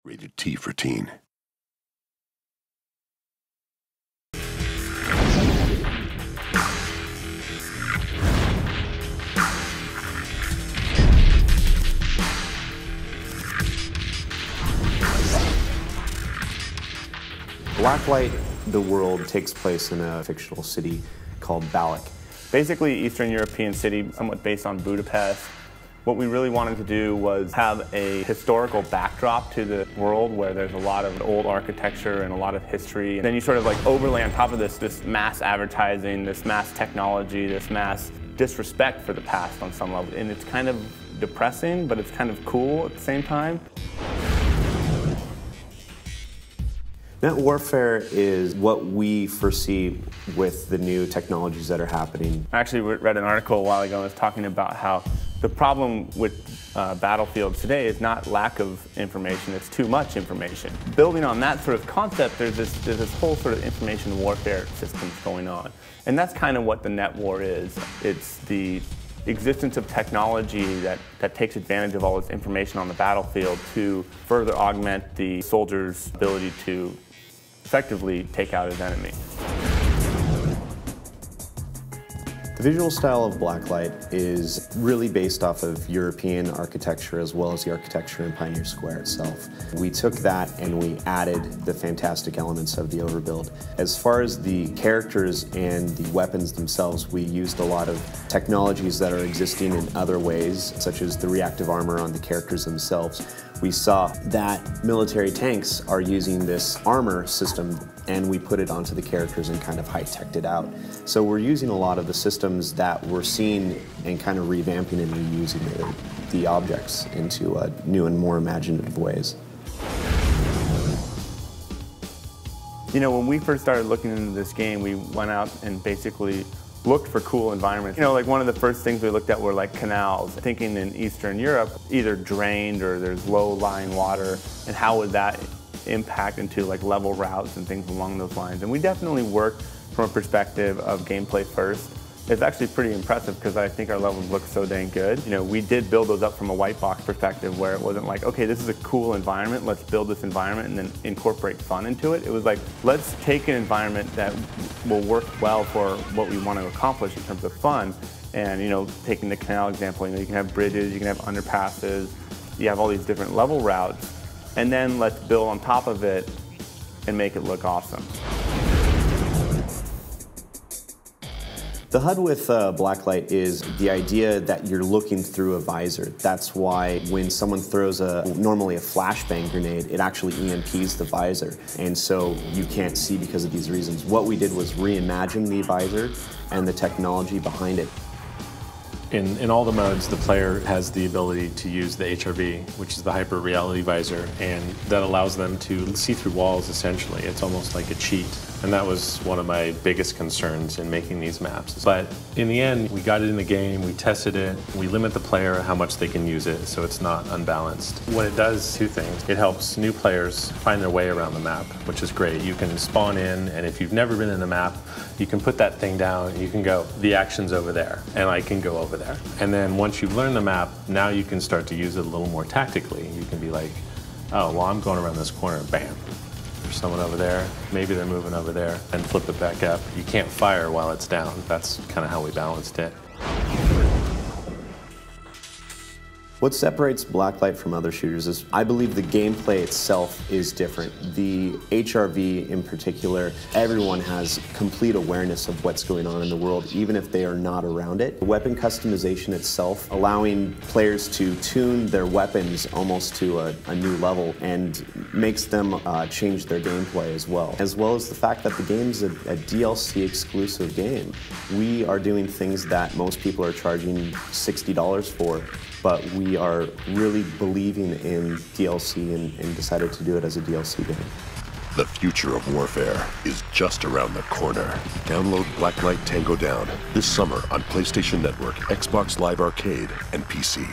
Rated T for teen. Blacklight, the world takes place in a fictional city called Balak. Basically, Eastern European city, somewhat based on Budapest. What we really wanted to do was have a historical backdrop to the world where there's a lot of old architecture and a lot of history. And then you sort of like overlay on top of this mass advertising, this mass technology, this mass disrespect for the past on some level. And it's kind of depressing, but it's kind of cool at the same time. Net warfare is what we foresee with the new technologies that are happening. I actually read an article a while ago that was talking about how the problem with battlefields today is not lack of information, it's too much information. Building on that sort of concept, there's this whole sort of information warfare systems going on. And that's kind of what the net war is. It's the existence of technology that takes advantage of all this information on the battlefield to further augment the soldier's ability to effectively take out his enemy. The visual style of Blacklight is really based off of European architecture as well as the architecture in Pioneer Square itself. We took that and we added the fantastic elements of the overbuild. As far as the characters and the weapons themselves, we used a lot of technologies that are existing in other ways, such as the reactive armor on the characters themselves. We saw that military tanks are using this armor system and we put it onto the characters and kind of high-teched it out. So we're using a lot of the systems that we're seeing and kind of revamping and reusing the objects into new and more imaginative ways. You know, when we first started looking into this game, we went out and basically looked for cool environments. You know, like one of the first things we looked at were like canals. Thinking in Eastern Europe, either drained or there's low-lying water, and how would that impact into like level routes and things along those lines. And we definitely worked from a perspective of gameplay first. It's actually pretty impressive because I think our levels look so dang good. You know, we did build those up from a white box perspective where it wasn't like, okay, this is a cool environment, let's build this environment and then incorporate fun into it. It was like, let's take an environment that will work well for what we want to accomplish in terms of fun. And, you know, taking the canal example, you know, you can have bridges, you can have underpasses, you have all these different level routes, and then let's build on top of it and make it look awesome. The HUD with Blacklight is the idea that you're looking through a visor. That's why when someone throws normally a flashbang grenade, it actually EMPs the visor. And so you can't see because of these reasons. What we did was reimagine the visor and the technology behind it. In all the modes, the player has the ability to use the HRV, which is the hyper reality visor, and that allows them to see through walls essentially. It's almost like a cheat. And that was one of my biggest concerns in making these maps. But in the end, we got it in the game, we tested it, we limit the player how much they can use it so it's not unbalanced. What it does, two things. It helps new players find their way around the map, which is great. You can spawn in, and if you've never been in the map, you can put that thing down and you can go, the action's over there, and I can go over there. And then once you've learned the map, now you can start to use it a little more tactically. You can be like, oh, well, I'm going around this corner, bam. There's someone over there, maybe they're moving over there, and flip it back up. You can't fire while it's down. That's kind of how we balanced it. What separates Blacklight from other shooters is I believe the gameplay itself is different. The HRV in particular, everyone has complete awareness of what's going on in the world, even if they are not around it. The weapon customization itself, allowing players to tune their weapons almost to a new level and makes them change their gameplay as well as the fact that the game's a DLC exclusive game. We are doing things that most people are charging $60 for, but we are really believing in DLC and decided to do it as a DLC game. The future of warfare is just around the corner. Download Blacklight Tango Down this summer on PlayStation Network, Xbox Live Arcade, and PC.